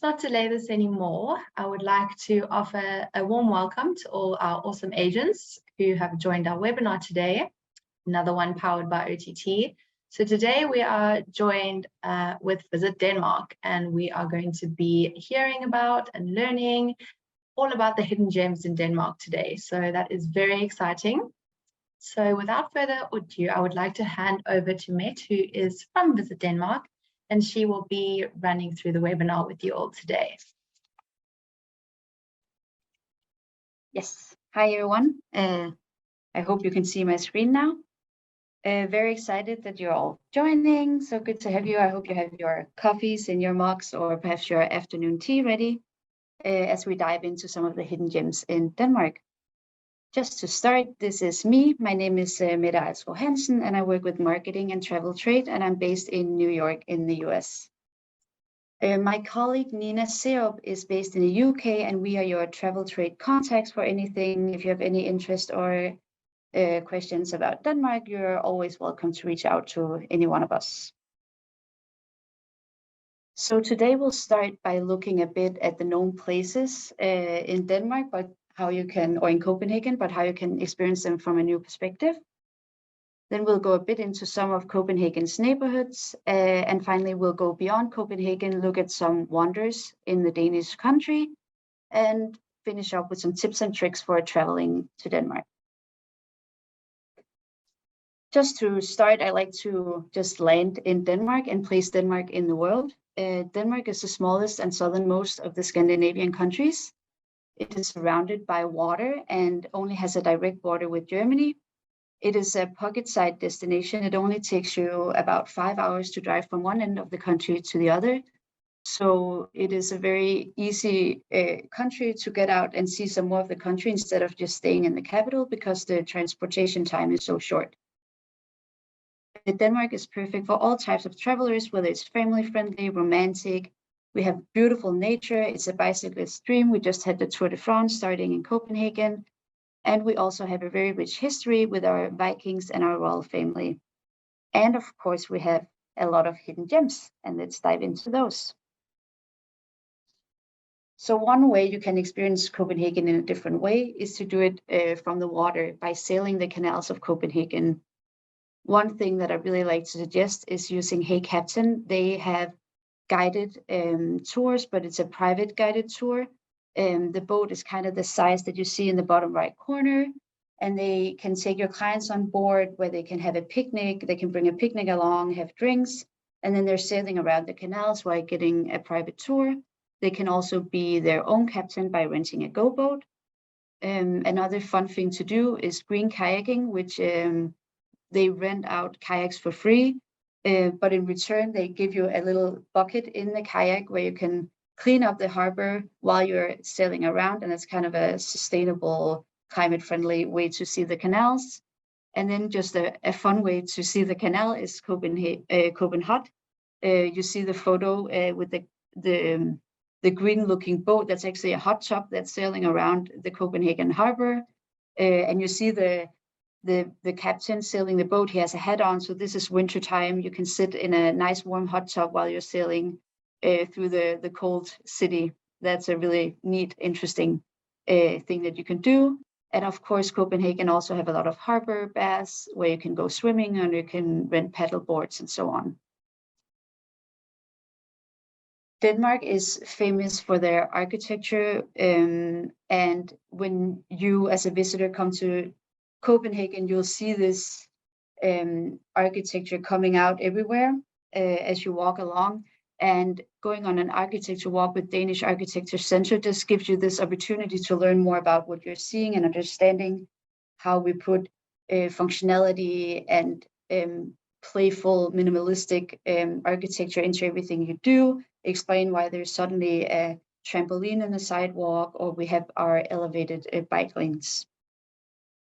not delay this anymore, I would like to offer a warm welcome to all our awesome agents who have joined our webinar today, another one powered by OTT. So today we are joined with VisitDenmark, and we are going to be hearing about and learning all about the hidden gems in Denmark today. So that is very exciting. So without further ado, I would like to hand over to Mette, who is from VisitDenmark, and she will be running through the webinar with you all today. Yes, hi everyone. I hope you can see my screen now. Very excited that you're all joining. So good to have you. I hope you have your coffees in your mugs or perhaps your afternoon tea ready as we dive into some of the hidden gems in Denmark. Just to start, this is me. My name is Mette Hansen, and I work with marketing and travel trade, and I'm based in New York in the US. My colleague Nina Seop is based in the UK, and we are your travel trade contacts for anything. If you have any interest or questions about Denmark, you're always welcome to reach out to any one of us. So today we'll start by looking a bit at the known places in Denmark, but how you can, or in Copenhagen, but how you can experience them from a new perspective. Then we'll go a bit into some of Copenhagen's neighborhoods, and finally we'll go beyond Copenhagen, look at some wonders in the Danish country, and finish up with some tips and tricks for traveling to Denmark. Just to start, I like to just land in Denmark and place Denmark in the world. Denmark is the smallest and southernmost of the Scandinavian countries. It is surrounded by water and only has a direct border with Germany. It is a pocket-sized destination. It only takes you about 5 hours to drive from one end of the country to the other. So it is a very easy country to get out and see some more of the country instead of just staying in the capital, because the transportation time is so short. Denmark is perfect for all types of travelers, whether it's family-friendly, romantic. We have beautiful nature. It's a bicyclist dream. We just had the Tour de France starting in Copenhagen. And we also have a very rich history with our Vikings and our royal family. And of course, we have a lot of hidden gems, and let's dive into those. So one way you can experience Copenhagen in a different way is to do it from the water by sailing the canals of Copenhagen. One thing that I really like to suggest is using Hey Captain. They have guided tours, but it's a private guided tour. The boat is kind of the size that you see in the bottom right corner, and they can take your clients on board where they can have a picnic. They can bring a picnic along, have drinks, and then they're sailing around the canals while getting a private tour. They can also be their own captain by renting a go boat. Another fun thing to do is green kayaking, which they rent out kayaks for free. But in return, they give you a little bucket in the kayak where you can clean up the harbor while you're sailing around. And it's kind of a sustainable, climate-friendly way to see the canals. And then just a fun way to see the canal is Copenhagen. You see the photo with the green-looking boat. That's actually a hot tub that's sailing around the Copenhagen harbor. And you see the captain sailing the boat. He has a hat on, so this is winter time. You can sit in a nice warm hot tub while you're sailing through the cold city. That's a really neat, interesting thing that you can do. And of course, Copenhagen also have a lot of harbor baths where you can go swimming, and you can rent paddle boards and so on. Denmark is famous for their architecture, and when you as a visitor come to Copenhagen, you'll see this architecture coming out everywhere as you walk along. And going on an architecture walk with Danish Architecture Center just gives you this opportunity to learn more about what you're seeing and understanding how we put functionality and playful, minimalistic architecture into everything you do. Explain why there's suddenly a trampoline in the sidewalk, or we have our elevated bike lanes.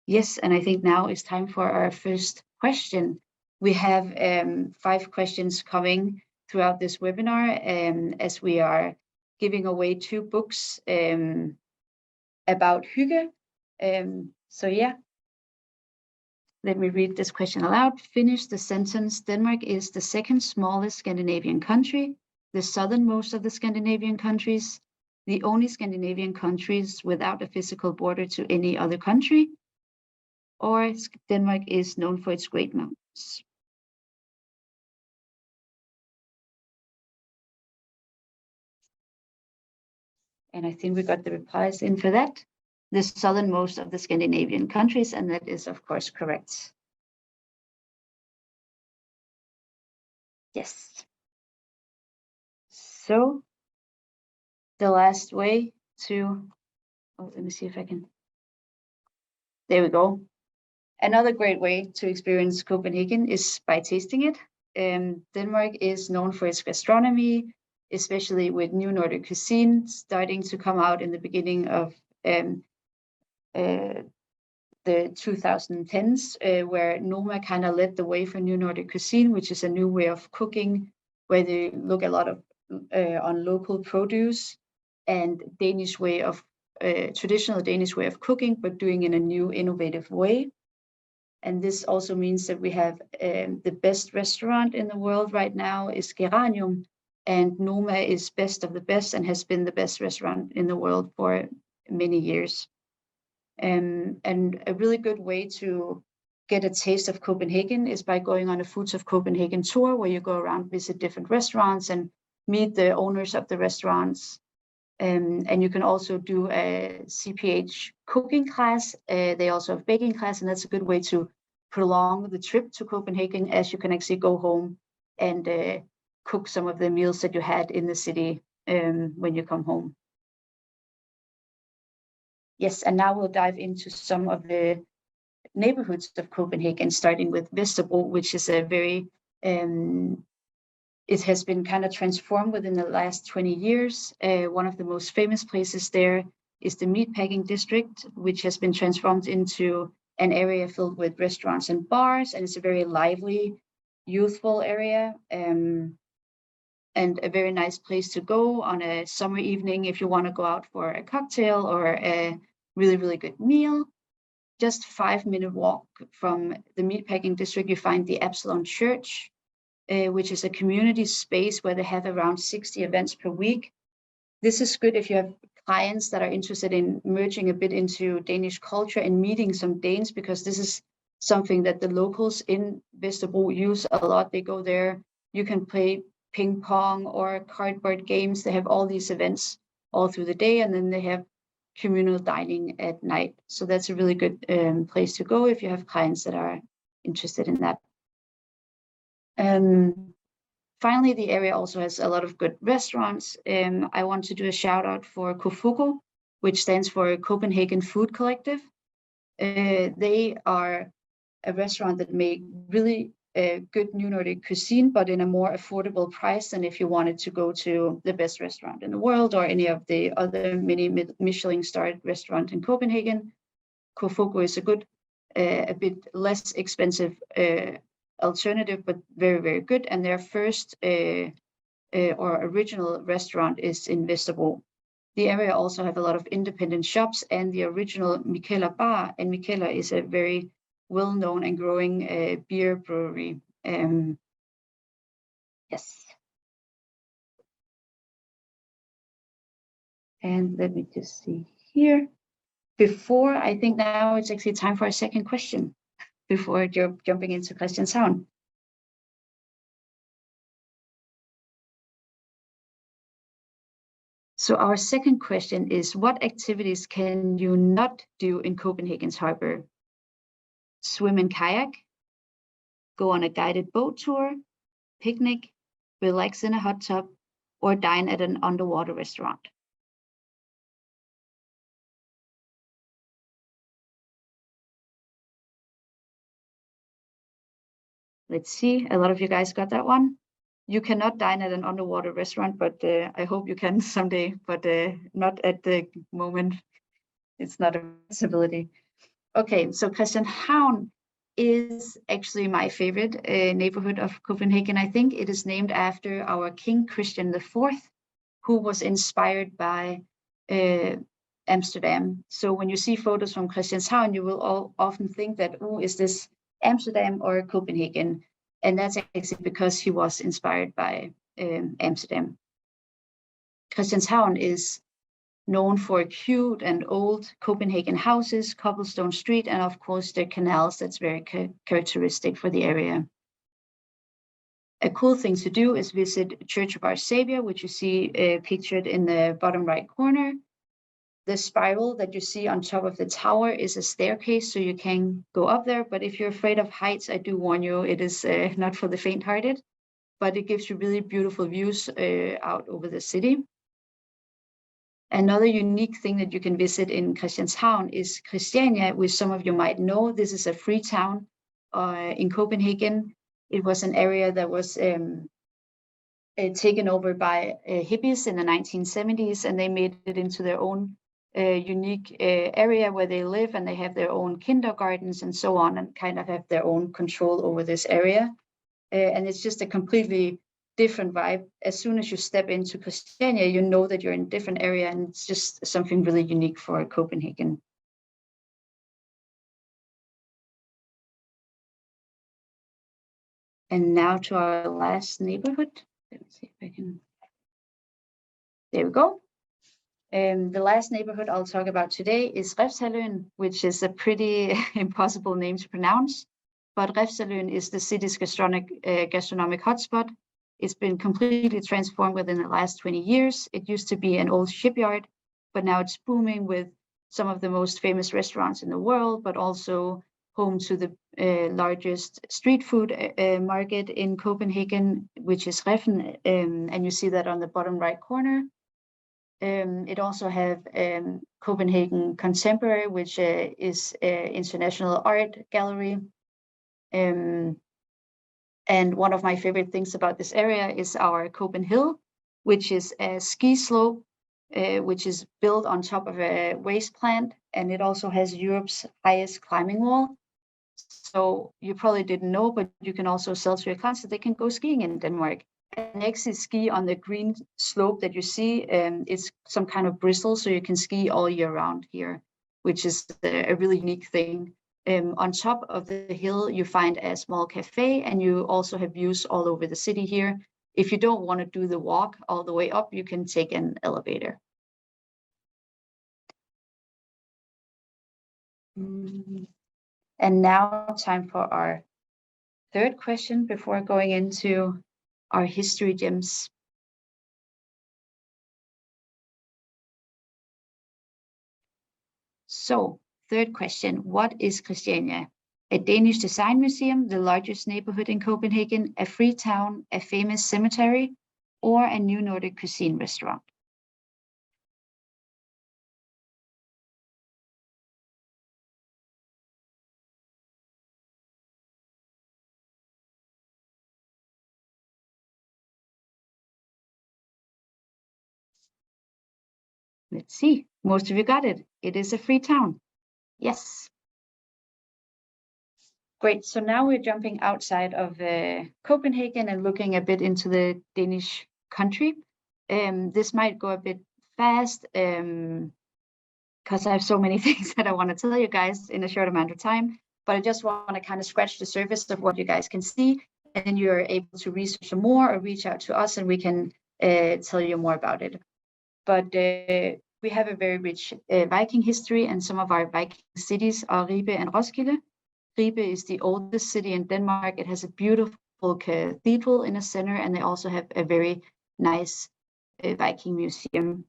Yes, and I think now it's time for our first question. We have 5 questions coming throughout this webinar, as we are giving away 2 books about hygge. So yeah, let me read this question aloud. Finish the sentence. Denmark is the second smallest Scandinavian country. the southernmost of the Scandinavian countries, the only Scandinavian countries without a physical border to any other country, or Denmark is known for its great mountains. And I think we got the replies in for that. The southernmost of the Scandinavian countries, and that is of course correct. Yes. So the last way to, let me see if I can, there we go. Another great way to experience Copenhagen is by tasting it. Denmark is known for its gastronomy, especially with new Nordic cuisine starting to come out in the beginning of the 2010s, where Noma kind of led the way for new Nordic cuisine, which is a new way of cooking, where they look a lot of on local produce and Danish way of traditional Danish way of cooking, but doing in a new innovative way. And this also means that we have the best restaurant in the world right now is Geranium, and Noma is best of the best and has been the best restaurant in the world for many years. And a really good way to get a taste of Copenhagen is by going on a Foods of Copenhagen tour, where you go around, visit different restaurants and meet the owners of the restaurants. And you can also do a CPH cooking class. They also have baking class, and that's a good way to prolong the trip to Copenhagen, as you can actually go home and cook some of the meals that you had in the city when you come home. Yes, and now we'll dive into some of the neighborhoods of Copenhagen, starting with VESTERBRO, which is a very it has been kind of transformed within the last 20 years. One of the most famous places there is the meatpacking district, which has been transformed into an area filled with restaurants and bars. And it's a very lively, youthful area, and a very nice place to go on a summer evening if you want to go out for a cocktail or a really, really good meal. Just 5-minute walk from the meatpacking district, you find the Absalon Church, which is a community space where they have around 60 events per week. This is good if you have clients that are interested in merging a bit into Danish culture and meeting some Danes, because this is something that the locals in VESTERBRO use a lot. They go there, you can play ping pong or cardboard games. They have all these events all through the day, and then they have communal dining at night. So that's a really good place to go if you have clients that are interested in that. Finally, the area also has a lot of good restaurants. I want to do a shout out for Kofoko, which stands for Copenhagen Food Collective. They are a restaurant that make really good new Nordic cuisine, but in a more affordable price than if you wanted to go to the best restaurant in the world or any of the other many Michelin-starred restaurants in Copenhagen. Kofoko is a good, a bit less expensive alternative, but very, very good. And their first or original restaurant is in VESTERBRO. The area also have a lot of independent shops and the original Mikkeller bar, and Mikkeller is a very well-known and growing beer brewery. Yes. And let me just see here. Before, I think now it's actually time for a second question before jumping into Christianshavn. So our second question is, what activities can you not do in Copenhagen's harbor? Swim in kayak, go on a guided boat tour, picnic, relax in a hot tub, or dine at an underwater restaurant? Let's see, a lot of you guys got that one. You cannot dine at an underwater restaurant, but I hope you can someday, but not at the moment. It's not a possibility. Okay, so Christianshavn is actually my favorite neighborhood of Copenhagen. I think it is named after our King Christian IV, who was inspired by Amsterdam. So when you see photos from Christianshavn, you will often think that, oh, is this Amsterdam or Copenhagen? And that's actually because he was inspired by Amsterdam. Christianshavn is known for cute and old Copenhagen houses, cobblestone street, and of course the canals that's very characteristic for the area. A cool thing to do is visit Church of Our Savior, which you see pictured in the bottom right corner. The spiral that you see on top of the tower is a staircase, so you can go up there. But if you're afraid of heights, I do warn you, it is not for the faint-hearted, but it gives you really beautiful views out over the city. Another unique thing that you can visit in Christianshavn is Christiania, which some of you might know. This is a free town in Copenhagen. It was an area that was taken over by hippies in the 1970s, and they made it into their own unique area where they live, and they have their own kindergartens and so on, and kind of have their own control over this area. And it's just a completely different vibe. As soon as you step into Christiania, you know that you're in a different area, and it's just something really unique for Copenhagen. And now to our last neighborhood. Let's see if I can. There we go. The last neighborhood I'll talk about today is REFSHALEØEN, which is a pretty impossible name to pronounce. But REFSHALEØEN is the city's gastronomic hotspot. It's been completely transformed within the last 20 years. It used to be an old shipyard, but now it's booming with some of the most famous restaurants in the world, but also home to the largest street food market in Copenhagen, which is Reffen, and you see that on the bottom right corner. It also have Copenhagen Contemporary, which is an international art gallery. And one of my favorite things about this area is our Copenhagen Hill, which is a ski slope, which is built on top of a waste plant. And it also has Europe's highest climbing wall. So you probably didn't know, but you can also sell to your clients that they can go skiing in Denmark. And next is ski on the green slope that you see. It's some kind of bristle, so you can ski all year round here, which is a really unique thing. On top of the hill, you find a small cafe, and you also have views all over the city here. If you don't want to do the walk all the way up, you can take an elevator. And now time for our third question before going into our history gems. So, third question, what is Christiania? A Danish design museum, the largest neighborhood in Copenhagen, a free town, a famous cemetery, or a new Nordic cuisine restaurant? Let's see, most of you got it. It is a free town. Yes. Great, so now we're jumping outside of Copenhagen and looking a bit into the Danish country. This might go a bit fast because I have so many things that I want to tell you guys in a short amount of time, but I just want to kind of scratch the surface of what you guys can see, and then you're able to research some more or reach out to us and we can tell you more about it. But we have a very rich Viking history, and some of our Viking cities are Ribe and Roskilde. Ribe is the oldest city in Denmark. It has a beautiful cathedral in the center, and they also have a very nice Viking museum.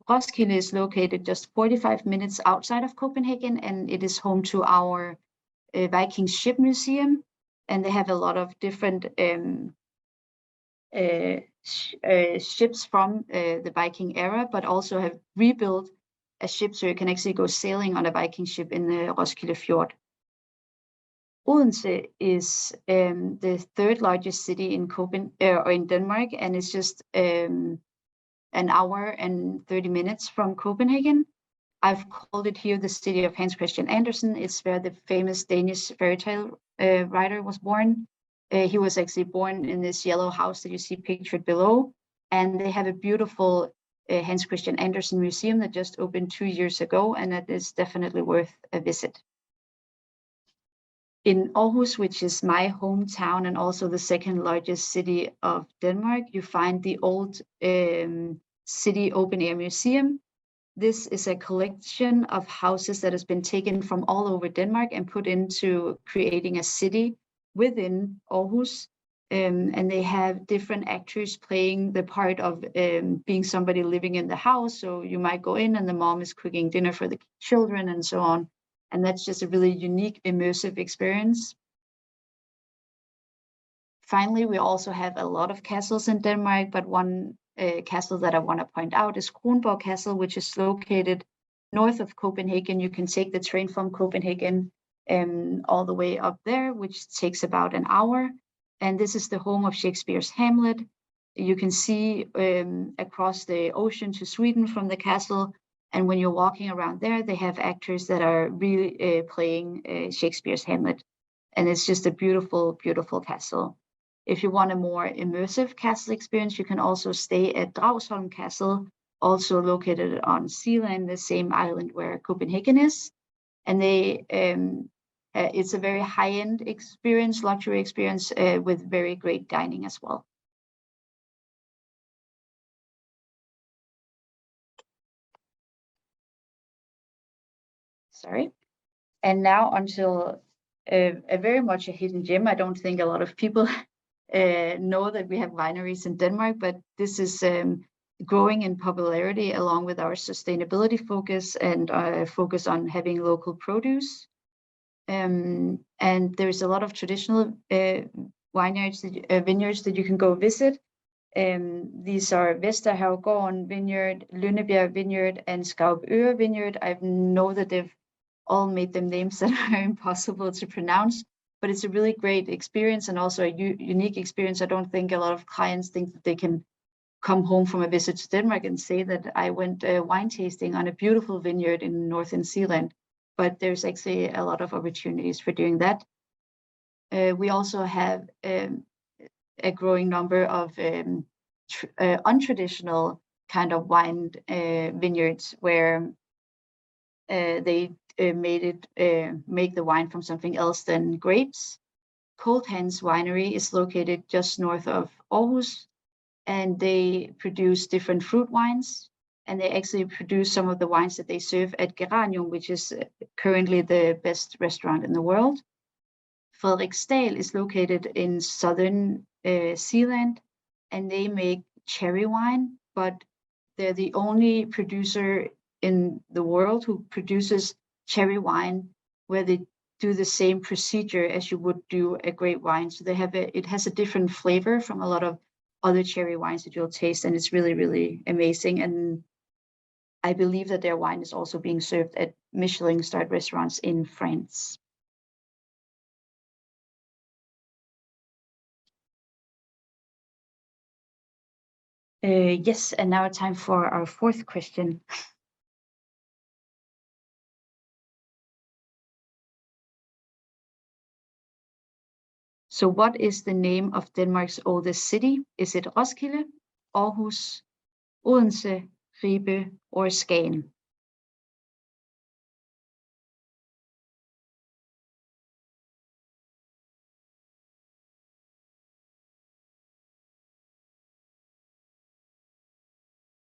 Roskilde is located just 45 minutes outside of Copenhagen, and it is home to our Viking ship museum, and they have a lot of different ships from the Viking era, but also have rebuilt a ship so you can actually go sailing on a Viking ship in the Roskilde Fjord. Odense is the third largest city in in Denmark, and it's just an hour and 30 minutes from Copenhagen. I've called it here the city of Hans Christian Andersen. It's where the famous Danish fairy tale writer was born. He was actually born in this yellow house that you see pictured below, and they have a beautiful Hans Christian Andersen museum that just opened 2 years ago, and that is definitely worth a visit. In Aarhus, which is my hometown and also the second largest city of Denmark, you find the old City Open Air Museum. This is a collection of houses that has been taken from all over Denmark and put into creating a city within Aarhus. And they have different actors playing the part of being somebody living in the house. So you might go in and the mom is cooking dinner for the children and so on. And that's just a really unique, immersive experience. Finally, we also have a lot of castles in Denmark, but one castle that I want to point out is Kronborg Castle, which is located north of Copenhagen. You can take the train from Copenhagen all the way up there, which takes about an hour. And this is the home of Shakespeare's Hamlet. You can see across the ocean to Sweden from the castle. And when you're walking around there, they have actors that are really playing Shakespeare's Hamlet. And it's just a beautiful, beautiful castle. If you want a more immersive castle experience, you can also stay at Dragsholm Castle, also located on Sealand, the same island where Copenhagen is. And they it's a very high-end experience, luxury experience with very great dining as well. Sorry. And now until a very much a hidden gem. I don't think a lot of people know that we have wineries in Denmark, but this is growing in popularity along with our sustainability focus and focus on having local produce. And there's a lot of traditional vineyards that you can go visit. These are VesTerBro Vineyard, Lønnebjerg Vineyard, and SEASIDE Vineyard. I know that they've all made them names that are impossible to pronounce, but it's a really great experience and also a unique experience. I don't think a lot of clients think that they can come home from a visit to Denmark and say that I went wine tasting on a beautiful vineyard in northern Zealand, but there's actually a lot of opportunities for doing that. We also have a growing number of untraditional kind of wine vineyards where they make the wine from something else than grapes. Cold Hands Winery is located just north of Aarhus, and they produce different fruit wines. And they actually produce some of the wines that they serve at Geranium, which is currently the best restaurant in the world. Frederiksdal is located in southern Zealand, and they make cherry wine, but they're the only producer in the world who produces cherry wine where they do the same procedure as you would do a grape wine. So they have it has a different flavor from a lot of other cherry wines that you'll taste, and it's really, really amazing. And I believe that their wine is also being served at Michelin-starred restaurants in France. Yes, and now time for our fourth question. So what is the name of Denmark's oldest city? Is it Roskilde, Aarhus, Odense, Ribe, or Skagen?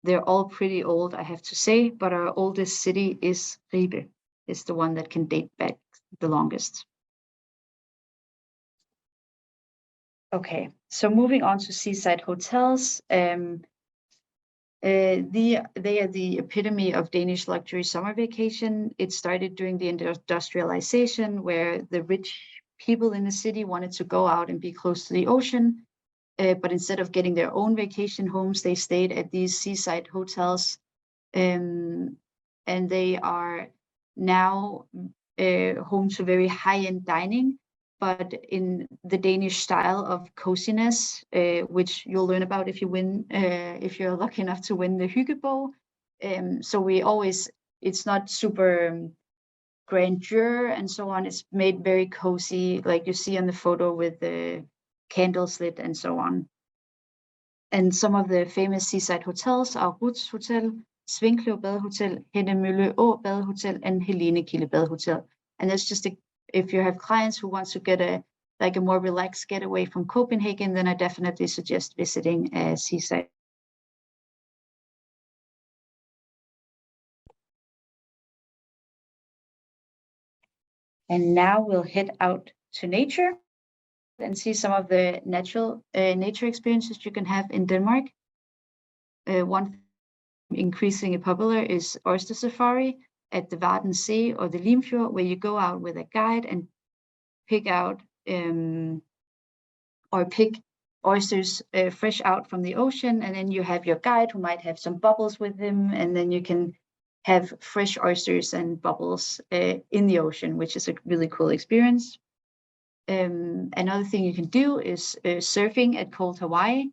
They're all pretty old, I have to say, but our oldest city is Ribe, is the one that can date back the longest. Okay, so moving on to seaside hotels. They are the epitome of Danish luxury summer vacation. It started during the industrialization, where the rich people in the city wanted to go out and be close to the ocean. But instead of getting their own vacation homes, they stayed at these seaside hotels. And they are now home to very high-end dining, but in the Danish style of coziness, which you'll learn about if you're lucky enough to win the hygge. So it's not super grandeur and so on. It's made very cozy, like you see on the photo with the candles lit and so on. And some of the famous seaside hotels are Ruths Hotel, Svinkløv Badehotel, Hennemølle Å Badehotel, and Helenekilde Badehotel. And that's just if you have clients who want to get a more relaxed getaway from Copenhagen, then I definitely suggest visiting a seaside And now we'll head out to nature and see some of the natural nature experiences you can have in Denmark. One increasingly popular is oyster safari at the Varden Sea or the Limfjord, where you go out with a guide and pick out or pick oysters fresh out from the ocean, and then you have your guide who might have some bubbles with him, and then you can have fresh oysters and bubbles in the ocean, which is a really cool experience. Another thing you can do is surfing at cold Hawaii.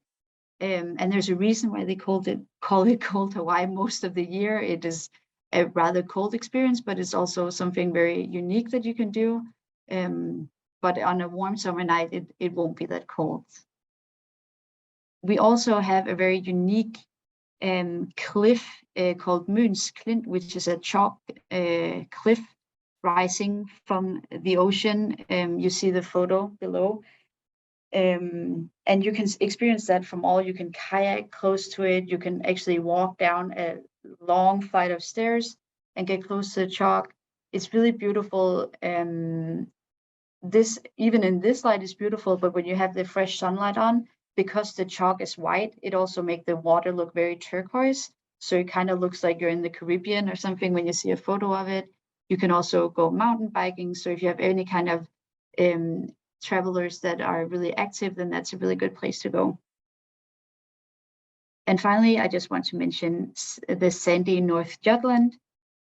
And there's a reason why they call it cold Hawaii most of the year. It is a rather cold experience, but it's also something very unique that you can do. But on a warm summer night, it won't be that cold. We also have a very unique cliff called Møns Klint, which is a chalk cliff rising from the ocean. You see the photo below. And you can experience that from all. You can kayak close to it. You can actually walk down a long flight of stairs and get close to the chalk. It's really beautiful. This, even in this light, is beautiful, but when you have the fresh sunlight on, because the chalk is white, it also makes the water look very turquoise. So it kind of looks like you're in the Caribbean or something when you see a photo of it. You can also go mountain biking. So if you have any kind of travelers that are really active, then that's a really good place to go. And finally, I just want to mention the sandy North Jutland.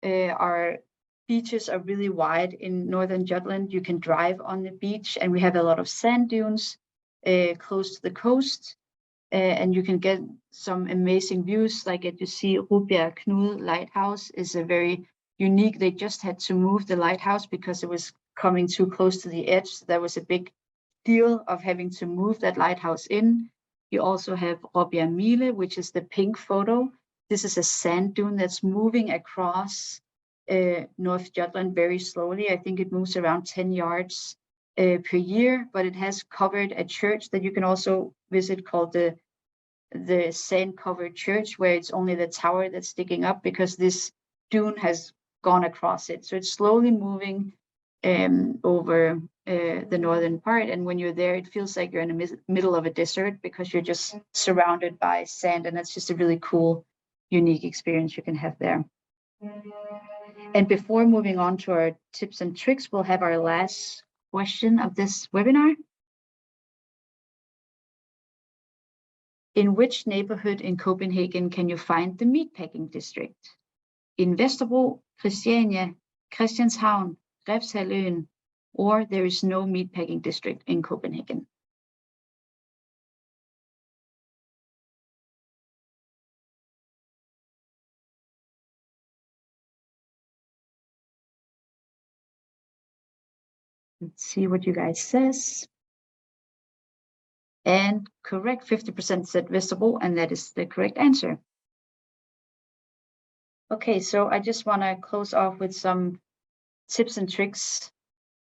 Our beaches are really wide in northern Jutland. You can drive on the beach, and we have a lot of sand dunes close to the coast, and you can get some amazing views. Like at you see Rubjerg Knud Lighthouse is a very unique. They just had to move the lighthouse because it was coming too close to the edge. So that was a big deal of having to move that lighthouse in. You also have Rubjerg Mile, which is the pink photo. This is a sand dune that's moving across North Jutland very slowly. I think it moves around 10 yards per year, but it has covered a church that you can also visit called the sand-covered church, where it's only the tower that's sticking up because this dune has gone across it. So it's slowly moving over the northern part, and when you're there, it feels like you're in the middle of a desert because you're just surrounded by sand, and that's just a really cool, unique experience you can have there. And before moving on to our tips and tricks, we'll have our last question of this webinar. In which neighborhood in Copenhagen can you find the meatpacking district? In VESTERBRO, Christiania, Christianshavn, REFSHALEØEN, or there is no meatpacking district in Copenhagen? Let's see what you guys says. And correct, 50% said VESTERBRO, and that is the correct answer. Okay, so I just want to close off with some tips and tricks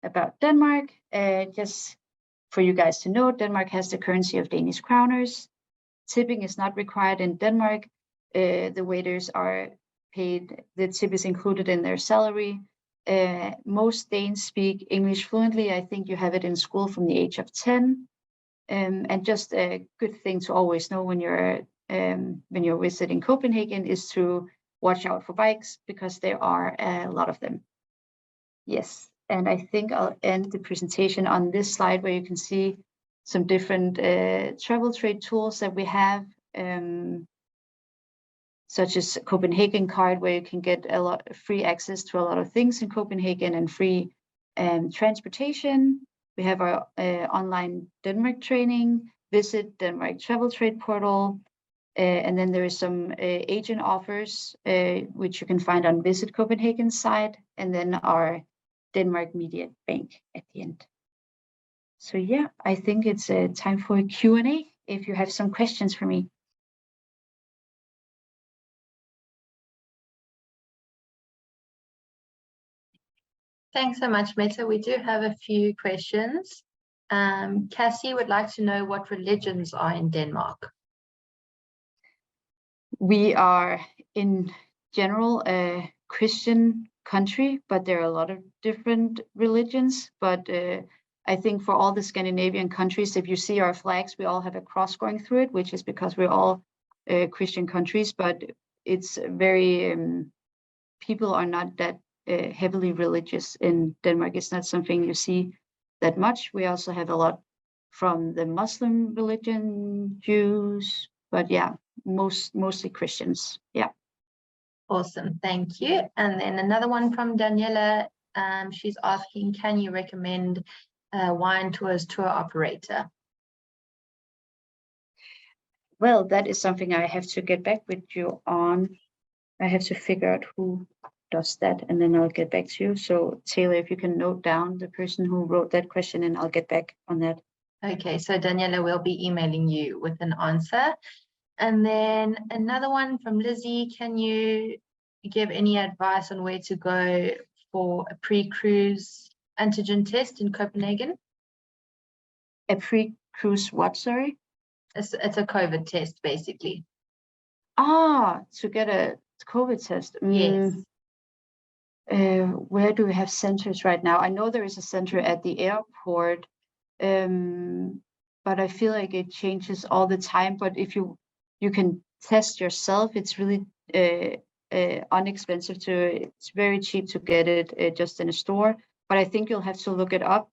about Denmark. Just for you guys to know, Denmark has the currency of Danish kroners. Tipping is not required in Denmark. The waiters are paid, the tip is included in their salary. Most Danes speak English fluently. I think you have it in school from the age of 10. And just a good thing to always know when you're visiting Copenhagen is to watch out for bikes, because there are a lot of them. Yes, and I think I'll end the presentation on this slide where you can see some different travel trade tools that we have, such as Copenhagen card, where you can get a lot of free access to a lot of things in Copenhagen and free transportation. We have our online Denmark training, VisitDenmark travel trade portal, and then there is some agent offers, which you can find on Visit Copenhagen's site, and then our Denmark Media Bank at the end. So yeah, I think it's time for a Q&A if you have some questions for me. Thanks so much, Mette. We do have a few questions. Cassie would like to know what religions are in Denmark. We are in general a Christian country, but there are a lot of different religions. But I think for all the Scandinavian countries, if you see our flags, we all have a cross going through it, which is because we're all Christian countries. But it's very people are not that heavily religious in Denmark. It's not something you see that much. We also have a lot from the Muslim religion, Jews, but yeah, mostly Christians. Yeah. Awesome, thank you. And then another one from Daniela. She's asking, can you recommend a wine tours tour operator? Well, that is something I have to get back with you on. I have to figure out who does that, and then I'll get back to you. So Taylor, if you can note down the person who wrote that question, and I'll get back on that. Okay, so Daniela will be emailing you with an answer. And then another one from Lizzie, can you give any advice on where to go for a pre-cruise antigen test in Copenhagen? A pre-cruise what, sorry? It's a COVID test, basically. Ah, to get a COVID test. Yes. Where do we have centers right now? I know there is a center at the airport, but I feel like it changes all the time. But if you can test yourself, it's really inexpensive it's very cheap to get it just in a store. But I think you'll have to look it up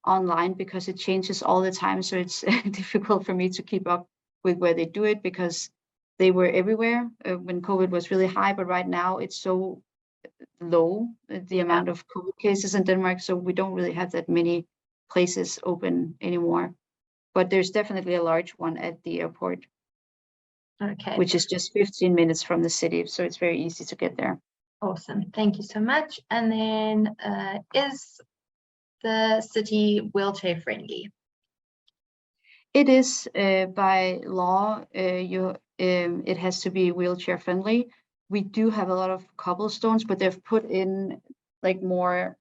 online because it changes all the time. So it's difficult for me to keep up with where they do it because they were everywhere when COVID was really high. But right now it's so low, the amount of COVID cases in Denmark. So we don't really have that many places open anymore. But there's definitely a large one at the airport. Okay. Which is just 15 minutes from the city. So it's very easy to get there. Awesome. Thank you so much. And then is the city wheelchair friendly? It is by law, it has to be wheelchair friendly. We do have a lot of cobblestones, but they've put in like more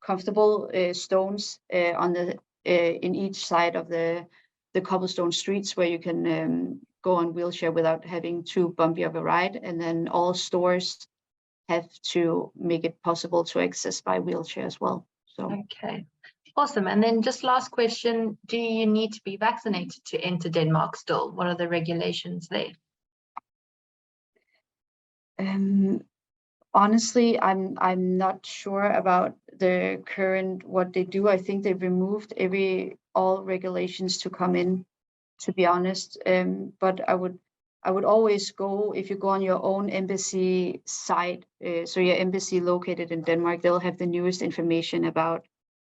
comfortable stones on the in each side of the cobblestone streets where you can go on wheelchair without having too bumpy of a ride. And then all stores have to make it possible to access by wheelchair as well. So okay. Awesome. And then just last question, do you need to be vaccinated to enter Denmark still? What are the regulations there? Honestly, I'm not sure about the current what they do. I think they've removed all regulations to come in, to be honest. But I would always go, if you go on your own embassy site, so your embassy located in Denmark, they'll have the newest information about,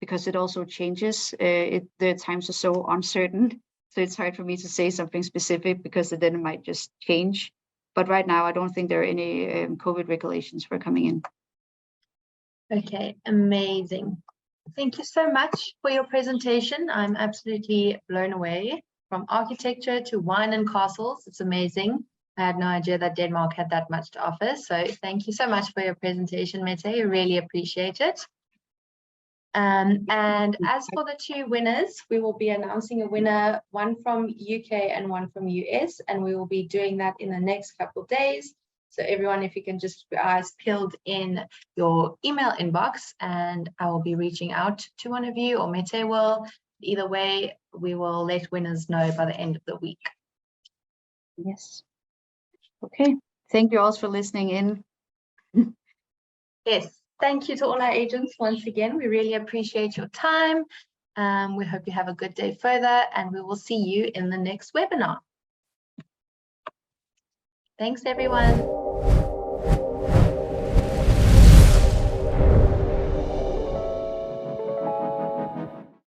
because it also changes. The times are so uncertain, so it's hard for me to say something specific because then it might just change. But right now, I don't think there are any COVID regulations for coming in. Okay, amazing. Thank you so much for your presentation. I'm absolutely blown away. From architecture to wine and castles, it's amazing. I had no idea that Denmark had that much to offer. So thank you so much for your presentation, Mette. I really appreciate it. And as for the two winners, we will be announcing a winner, one from UK and one from US, and we will be doing that in the next couple of days. So everyone, if you can just keep your eyes peeled in your email inbox, and I will be reaching out to one of you, or Mette will. Either way, we will let winners know by the end of the week. Yes. Okay. Thank you all for listening in. Yes. Thank you to all our agents once again. We really appreciate your time. We hope you have a good day further, and we will see you in the next webinar. Thanks, everyone.